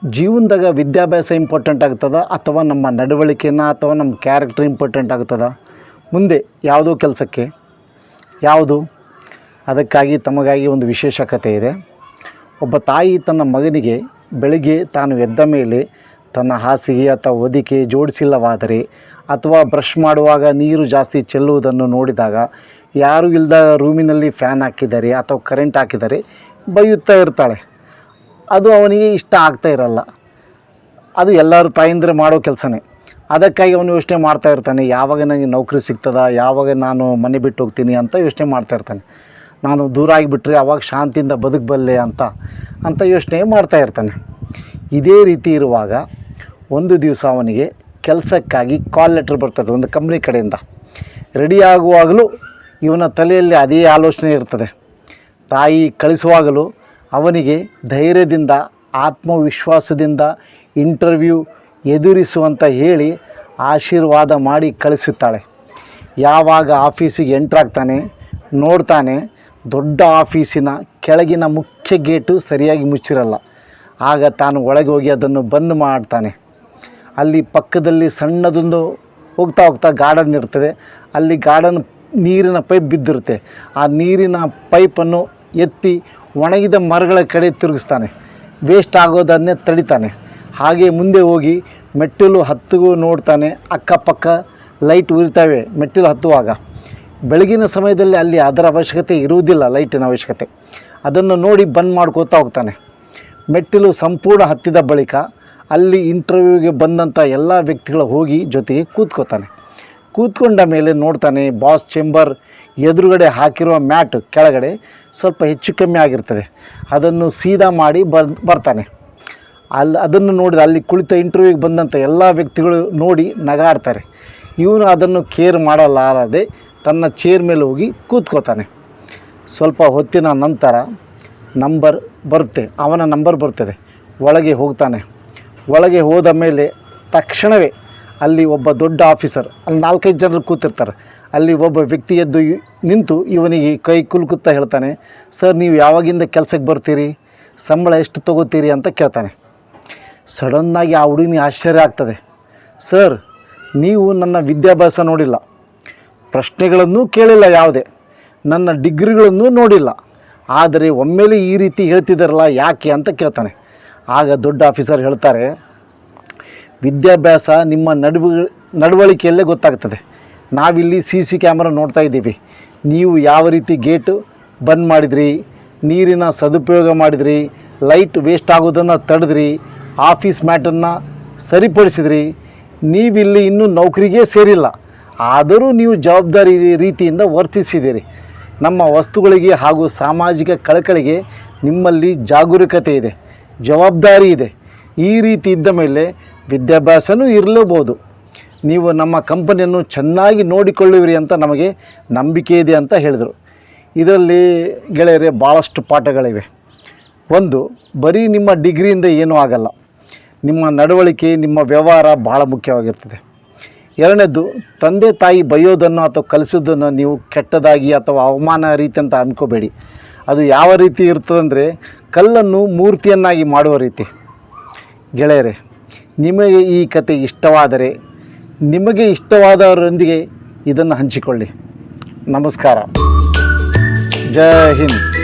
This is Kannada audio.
ಜೀವನದಾಗ ವಿದ್ಯಾಭ್ಯಾಸ ಇಂಪಾರ್ಟೆಂಟ್ ಆಗ್ತದ ಅಥವಾ ನಮ್ಮ ನಡವಳಿಕೆನ ಅಥವಾ ನಮ್ಮ ಕ್ಯಾರೆಕ್ಟರ್ ಇಂಪಾರ್ಟೆಂಟ್ ಆಗ್ತದ ಮುಂದೆ ಯಾವುದೋ ಕೆಲಸಕ್ಕೆ ಯಾವುದು? ಅದಕ್ಕಾಗಿ ತಮಗಾಗಿ ಒಂದು ವಿಶೇಷ ಕಥೆ ಇದೆ. ಒಬ್ಬ ತಾಯಿ ತನ್ನ ಮಗನಿಗೆ ಬೆಳಿಗ್ಗೆ ತಾನು ಎದ್ದ ಮೇಲೆ ತನ್ನ ಹಾಸಿಗೆ ಅಥವಾ ಹೊದಿಕೆ ಜೋಡಿಸಿಲ್ಲವಾದರೆ ಅಥವಾ ಬ್ರಷ್ ಮಾಡುವಾಗ ನೀರು ಜಾಸ್ತಿ ಚೆಲ್ಲುವುದನ್ನು ನೋಡಿದಾಗ ಯಾರೂ ಇಲ್ಲದ ರೂಮಿನಲ್ಲಿ ಫ್ಯಾನ್ ಹಾಕಿದ್ದಾರೆ ಅಥವಾ ಕರೆಂಟ್ ಹಾಕಿದ್ದಾರೆ ಬೈಯುತ್ತಾ ಇರ್ತಾಳೆ. ಅದು ಅವನಿಗೆ ಇಷ್ಟ ಆಗ್ತಾ ಇರಲ್ಲ. ಅದು ಎಲ್ಲರೂ ತಾಯಿಂದ್ರೆ ಮಾಡೋ ಕೆಲಸನೇ. ಅದಕ್ಕಾಗಿ ಅವನು ಯೋಚನೆ ಮಾಡ್ತಾ ಇರ್ತಾನೆ, ಯಾವಾಗ ನನಗೆ ನೌಕರಿ ಸಿಗ್ತದ, ಯಾವಾಗ ನಾನು ಮನೆ ಬಿಟ್ಟು ಹೋಗ್ತೀನಿ ಅಂತ ಯೋಚನೆ ಮಾಡ್ತಾ ಇರ್ತಾನೆ. ನಾನು ದೂರ ಆಗಿಬಿಟ್ರೆ ಅವಾಗ ಶಾಂತಿಯಿಂದ ಬದುಕಬಲ್ಲೆ ಅಂತ ಯೋಚನೆ ಮಾಡ್ತಾ ಇರ್ತಾನೆ. ಇದೇ ರೀತಿ ಇರುವಾಗ ಒಂದು ದಿವಸ ಅವನಿಗೆ ಕೆಲಸಕ್ಕಾಗಿ ಕಾಲ್ ಲೆಟ್ರ್ ಬರ್ತದೆ ಒಂದು ಕಂಪ್ನಿ ಕಡೆಯಿಂದ. ರೆಡಿ ಆಗುವಾಗಲೂ ಇವನ ತಲೆಯಲ್ಲಿ ಅದೇ ಆಲೋಚನೆ ಇರ್ತದೆ. ತಾಯಿ ಕಳಿಸುವಾಗಲೂ ಅವನಿಗೆ ಧೈರ್ಯದಿಂದ ಆತ್ಮವಿಶ್ವಾಸದಿಂದ ಇಂಟರ್ವ್ಯೂ ಎದುರಿಸುವಂತ ಹೇಳಿ ಆಶೀರ್ವಾದ ಮಾಡಿ ಕಳಿಸುತ್ತಾಳೆ. ಯಾವಾಗ ಆಫೀಸಿಗೆ ಎಂಟ್ರಾಗ್ತಾನೆ ನೋಡ್ತಾನೆ, ದೊಡ್ಡ ಆಫೀಸಿನ ಕೆಳಗಿನ ಮುಖ್ಯ ಗೇಟು ಸರಿಯಾಗಿ ಮುಚ್ಚಿರಲ್ಲ. ಆಗ ತಾನು ಒಳಗೆ ಹೋಗಿ ಅದನ್ನು ಬಂದ್ ಮಾಡ್ತಾನೆ. ಅಲ್ಲಿ ಪಕ್ಕದಲ್ಲಿ ಸಣ್ಣದೊಂದು ಹೋಗ್ತಾ ಗಾರ್ಡನ್ ಇರ್ತದೆ. ಅಲ್ಲಿ ನೀರಿನ ಪೈಪ್ ಬಿದ್ದಿರುತ್ತೆ. ಆ ನೀರಿನ ಪೈಪನ್ನು ಎತ್ತಿ ಒಣಗಿದ ಮರಗಳ ಕಡೆ ತಿರುಗಿಸ್ತಾನೆ. ವೇಸ್ಟ್ ಆಗೋದನ್ನೇ ತಡಿತಾನೆ. ಹಾಗೆ ಮುಂದೆ ಹೋಗಿ ಮೆಟ್ಟಿಲು ಹತ್ತಿಗೂ ನೋಡ್ತಾನೆ. ಅಕ್ಕಪಕ್ಕ ಲೈಟ್ ಉರಿತವೆ ಮೆಟ್ಟಿಲು ಹತ್ತುವಾಗ. ಬೆಳಗಿನ ಸಮಯದಲ್ಲಿ ಅಲ್ಲಿ ಅದರ ಅವಶ್ಯಕತೆ ಇರುವುದಿಲ್ಲ, ಲೈಟಿನ ಅವಶ್ಯಕತೆ. ಅದನ್ನು ನೋಡಿ ಬಂದ್ ಮಾಡ್ಕೋತಾ ಹೋಗ್ತಾನೆ. ಮೆಟ್ಟಿಲು ಸಂಪೂರ್ಣ ಹತ್ತಿದ ಬಳಿಕ ಅಲ್ಲಿ ಇಂಟರ್ವ್ಯೂಗೆ ಬಂದಂಥ ಎಲ್ಲ ವ್ಯಕ್ತಿಗಳು ಹೋಗಿ ಜೊತೆಗೆ ಕೂತ್ಕೋತಾನೆ. ಕೂತ್ಕೊಂಡ ಮೇಲೆ ನೋಡ್ತಾನೆ, ಬಾಸ್ ಚೇಂಬರ್ ಎದುರುಗಡೆ ಹಾಕಿರುವ ಮ್ಯಾಟ್ ಕೆಳಗಡೆ ಸ್ವಲ್ಪ ಹೆಚ್ಚು ಕಮ್ಮಿ ಆಗಿರ್ತದೆ. ಅದನ್ನು ಸೀದಾ ಮಾಡಿ ಬರ್ತಾನೆ. ಅದನ್ನು ನೋಡಿದ ಅಲ್ಲಿ ಕುಳಿತ ಇಂಟರ್ವ್ಯೂಗೆ ಬಂದಂಥ ಎಲ್ಲ ವ್ಯಕ್ತಿಗಳು ನೋಡಿ ನಗಾಡ್ತಾರೆ. ಇವನು ಅದನ್ನು ಕೇರ್ ಮಾಡಲಾರದೆ ತನ್ನ ಚೇರ್ ಮೇಲೆ ಹೋಗಿ ಕೂತ್ಕೋತಾನೆ. ಸ್ವಲ್ಪ ಹೊತ್ತಿನ ನಂತರ ಅವನ ನಂಬರ್ ಬರ್ತದೆ. ಒಳಗೆ ಹೋಗ್ತಾನೆ. ಒಳಗೆ ಹೋದ ಮೇಲೆ ತಕ್ಷಣವೇ ಅಲ್ಲಿ ಒಬ್ಬ ದೊಡ್ಡ ಆಫೀಸರ್, ಅಲ್ಲಿ 4-5 ಜನರು ಕೂತಿರ್ತಾರೆ. ಅಲ್ಲಿ ಒಬ್ಬ ವ್ಯಕ್ತಿ ಎದ್ದು ನಿಂತು ಇವನಿಗೆ ಕೈ ಕುಲುಕುತ್ತಾ ಹೇಳ್ತಾನೆ, ಸರ್ ನೀವು ಯಾವಾಗಿಂದ ಕೆಲಸಕ್ಕೆ ಬರ್ತೀರಿ, ಸಂಬಳ ಎಷ್ಟು ತೊಗೋತೀರಿ ಅಂತ ಕೇಳ್ತಾನೆ. ಸಡನ್ನಾಗಿ ಆ ಹುಡುಗನಿಗೆ ಆಶ್ಚರ್ಯ ಆಗ್ತದೆ. ಸರ್ ನೀವು ನನ್ನ ವಿದ್ಯಾಭ್ಯಾಸ ನೋಡಿಲ್ಲ, ಪ್ರಶ್ನೆಗಳನ್ನೂ ಕೇಳಿಲ್ಲ, ಯಾವುದೇ ನನ್ನ ಡಿಗ್ರಿಗಳನ್ನೂ ನೋಡಿಲ್ಲ, ಆದರೆ ಒಮ್ಮೆಲೆ ಈ ರೀತಿ ಹೇಳ್ತಿದ್ದಾರಲ್ಲ ಯಾಕೆ ಅಂತ ಕೇಳ್ತಾನೆ. ಆಗ ದೊಡ್ಡ ಆಫೀಸರ್ ಹೇಳ್ತಾರೆ, ವಿದ್ಯಾಭ್ಯಾಸ ನಿಮ್ಮ ನಡವಳಿಕೆಯಲ್ಲೇ ಗೊತ್ತಾಗ್ತದೆ. ನಾವಿಲ್ಲಿ CC ಕ್ಯಾಮ್ರಾ ನೋಡ್ತಾ ಇದ್ದೀವಿ. ನೀವು ಯಾವ ರೀತಿ ಗೇಟು ಬಂದ್ ಮಾಡಿದ್ರಿ, ನೀರಿನ ಸದುಪಯೋಗ ಮಾಡಿದ್ರಿ, ಲೈಟ್ ವೇಸ್ಟ್ ಆಗೋದನ್ನು ತಡೆದ್ರಿ, ಆಫೀಸ್ ಮ್ಯಾಟನ್ನು ಸರಿಪಡಿಸಿದ್ರಿ. ನೀವಿಲ್ಲಿ ಇನ್ನೂ ನೌಕರಿಗೆ ಸೇರಿಲ್ಲ, ಆದರೂ ನೀವು ಜವಾಬ್ದಾರಿ ರೀತಿಯಿಂದ ವರ್ತಿಸಿದ್ದೀರಿ. ನಮ್ಮ ವಸ್ತುಗಳಿಗೆ ಹಾಗೂ ಸಾಮಾಜಿಕ ಕಳಕಳಿಗೆ ನಿಮ್ಮಲ್ಲಿ ಜಾಗರೂಕತೆ ಇದೆ, ಜವಾಬ್ದಾರಿ ಇದೆ. ಈ ರೀತಿ ಇದ್ದ ಮೇಲೆ ವಿದ್ಯಾಭ್ಯಾಸನೂ ಇರಲೇಬೋದು. ನೀವು ನಮ್ಮ ಕಂಪನಿಯನ್ನು ಚೆನ್ನಾಗಿ ನೋಡಿಕೊಳ್ಳುವಿರಿ ಅಂತ ನಮಗೆ ನಂಬಿಕೆ ಇದೆ ಅಂತ ಹೇಳಿದರು. ಇದರಲ್ಲಿ ಗೆಳೆಯರೆ ಭಾಳಷ್ಟು ಪಾಠಗಳಿವೆ. ಒಂದು, ಬರೀ ನಿಮ್ಮ ಡಿಗ್ರಿಯಿಂದ ಏನೂ ಆಗಲ್ಲ, ನಿಮ್ಮ ನಡವಳಿಕೆ ನಿಮ್ಮ ವ್ಯವಹಾರ ಭಾಳ ಮುಖ್ಯವಾಗಿರ್ತದೆ. ಎರಡನೇದು, ತಂದೆ ತಾಯಿ ಬೈಯೋದನ್ನು ಅಥವಾ ಕಲಿಸೋದನ್ನು ನೀವು ಕೆಟ್ಟದಾಗಿ ಅಥವಾ ಅವಮಾನ ರೀತಿ ಅಂತ ಅಂದ್ಕೋಬೇಡಿ. ಅದು ಯಾವ ರೀತಿ ಇರ್ತದಂದರೆ ಕಲ್ಲನ್ನು ಮೂರ್ತಿಯನ್ನಾಗಿ ಮಾಡುವ ರೀತಿ. ಗೆಳೆಯರೆ, ನಿಮಗೆ ಈ ಕತೆ ಇಷ್ಟವಾದರೆ ನಿಮಗೆ ಇಷ್ಟವಾದವರೊಂದಿಗೆ ಇದನ್ನು ಹಂಚಿಕೊಳ್ಳಿ. ನಮಸ್ಕಾರ. ಜೈ ಹಿಂದ್.